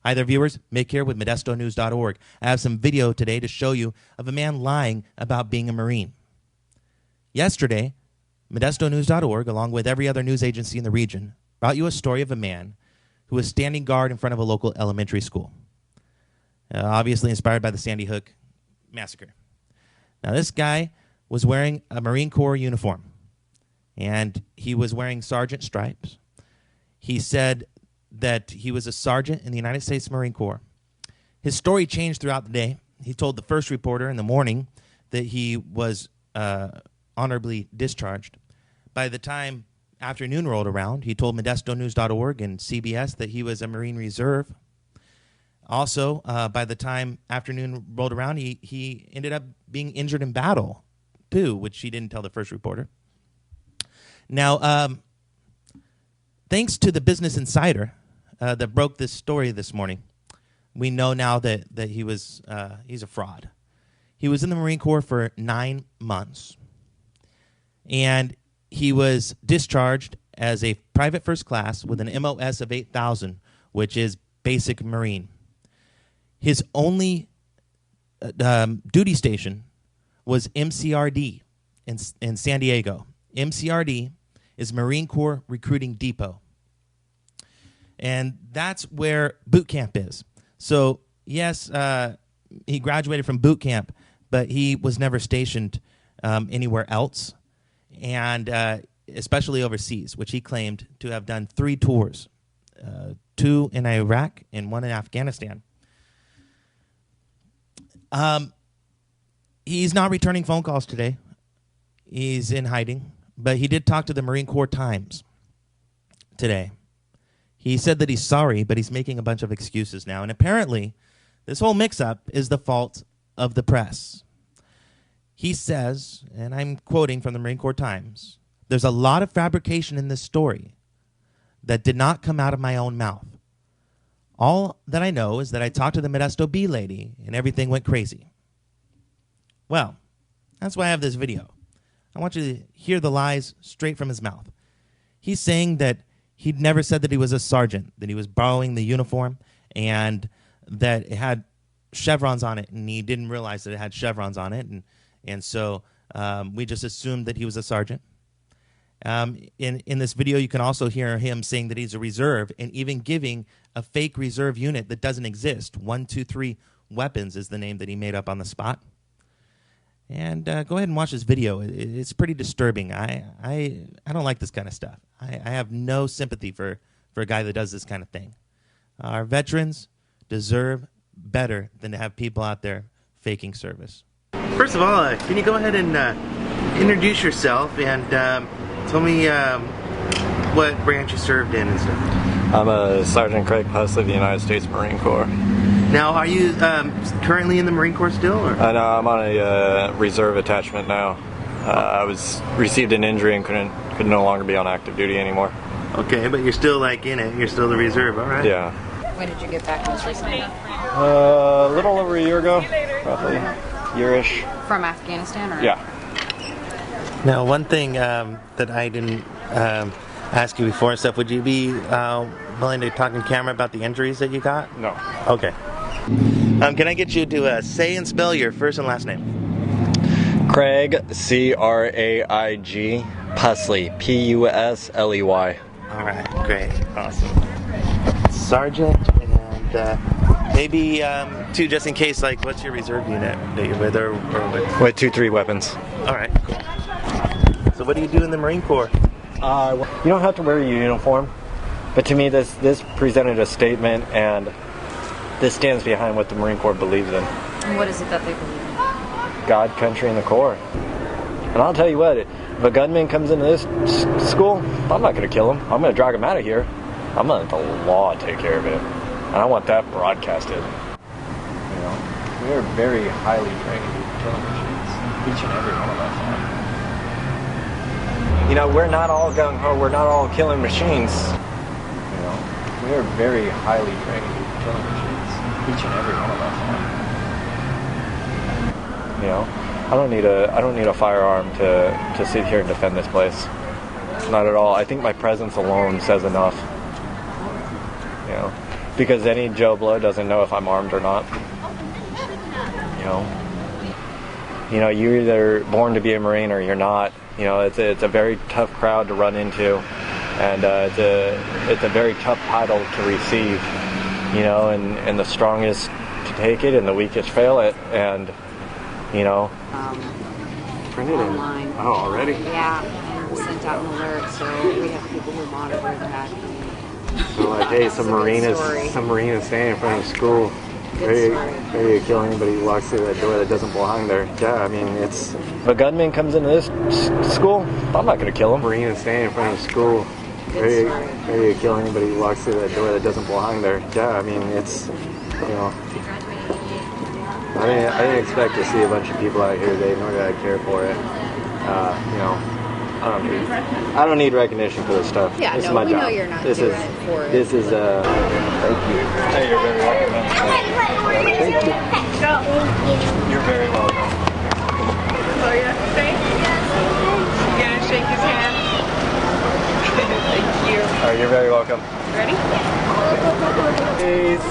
Hi there, viewers. Mick here with ModestoNews.org. I have some video today to show you of a man lying about being a Marine. Yesterday, ModestoNews.org, along with every other news agency in the region, brought you a story of a man who was standing guard in front of a local elementary school. Obviously inspired by the Sandy Hook massacre. Now, this guy was wearing a Marine Corps uniform, and he was wearing sergeant stripes. He said that he was a sergeant in the United States Marine Corps. His story changed throughout the day. He told the first reporter in the morning that he was honorably discharged. By the time afternoon rolled around, he told ModestoNews.org and CBS that he was a Marine Reserve. Also, by the time afternoon rolled around, he ended up being injured in battle, too, which he didn't tell the first reporter. Now, thanks to the Business Insider that broke this story this morning, we know now that he's a fraud. He was in the Marine Corps for 9 months, and he was discharged as a private first class with an MOS of 8,000, which is basic Marine. His only duty station was MCRD in San Diego. MCRD is Marine Corps Recruiting Depot. And that's where boot camp is. So, yes, he graduated from boot camp, but he was never stationed anywhere else, and especially overseas, which he claimed to have done 3 tours, 2 in Iraq and 1 in Afghanistan. He's not returning phone calls today. He's in hiding, but he did talk to the Marine Corps Times today. He said that he's sorry, but he's making a bunch of excuses now. And apparently, this whole mix-up is the fault of the press. He says, and I'm quoting from the Marine Corps Times, "There's a lot of fabrication in this story that did not come out of my own mouth. All that I know is that I talked to the Modesto bee lady, and everything went crazy." Well, that's why I have this video. I want you to hear the lies straight from his mouth. He's saying that he'd never said that he was a sergeant, that he was borrowing the uniform, and that it had chevrons on it, and he didn't realize that it had chevrons on it, and so we just assumed that he was a sergeant. In this video, you can also hear him saying that he's a reserve and even giving a fake reserve unit that doesn't exist. 123 Weapons is the name that he made up on the spot. And go ahead and watch this video. It's pretty disturbing. I don't like this kind of stuff. I have no sympathy for a guy that does this kind of thing. Our veterans deserve better than to have people out there faking service. First of all, can you go ahead and introduce yourself and tell me what branch you served in and stuff? I'm a Sergeant Craig Pusley of the United States Marine Corps. Now, are you currently in the Marine Corps still? Or? No, I'm on a reserve attachment now. I received an injury and could no longer be on active duty anymore. Okay, but you're still like in it. You're still the reserve, all right? Yeah. When did you get back most recently? A little over a year ago, roughly. Year-ish. From Afghanistan, or? Yeah. Now, one thing that I didn't ask you before and stuff, would you be willing to talk on camera about the injuries that you got? No. Okay. Can I get you to say and spell your first and last name? Craig, C-R-A-I-G, Pusley, P-U-S-L-E-Y. All right, great, awesome. Sergeant, and maybe, too, just in case, like, what's your reserve unit that you're with, or with? With 2-3 weapons. All right, cool. So what do you do in the Marine Corps? You don't have to wear your uniform, but to me this presented a statement, and this stands behind what the Marine Corps believes in. And what is it that they believe in? God, country, and the Corps. And I'll tell you what, if a gunman comes into this school, I'm not going to kill him. I'm going to drag him out of here. I'm going to let the law take care of it. And I want that broadcasted. You know, we are very highly trained killing machines. Each and every one of us are. You know, we're not all gung-ho, we're not all killing machines. You know, we are very highly trained killing machines. Each and every one of us are. You know, I don't need a firearm to sit here and defend this place. Not at all. I think my presence alone says enough. You know, because any Joe Blow doesn't know if I'm armed or not. You're either born to be a Marine or you're not. It's a very tough crowd to run into, and it's a very tough title to receive. And the strongest to take it and the weakest fail it, and printed online. Oh, already? Yeah, and sent out an alert, so we have people who monitor that. So like, hey, some marine is standing in front of school. Ready to kill anybody who walks through that door that doesn't belong there. Yeah, I mean, it's... If a gunman comes into this school, I'm not going to kill him. Marine is standing in front of school. Ready to kill anybody who walks through that door that doesn't belong there. Yeah, I mean, it's... I didn't expect to see a bunch of people out here today, nor did I care for it. I don't need recognition for this stuff. Yeah, this no, is my we job. know you're not this doing is, it for it. This is, thank you. Hey, you're very welcome. Thank you. You're very welcome. So you have to say? You gonna shake his hand? Thank you. All right, you're very welcome. Ready? Peace.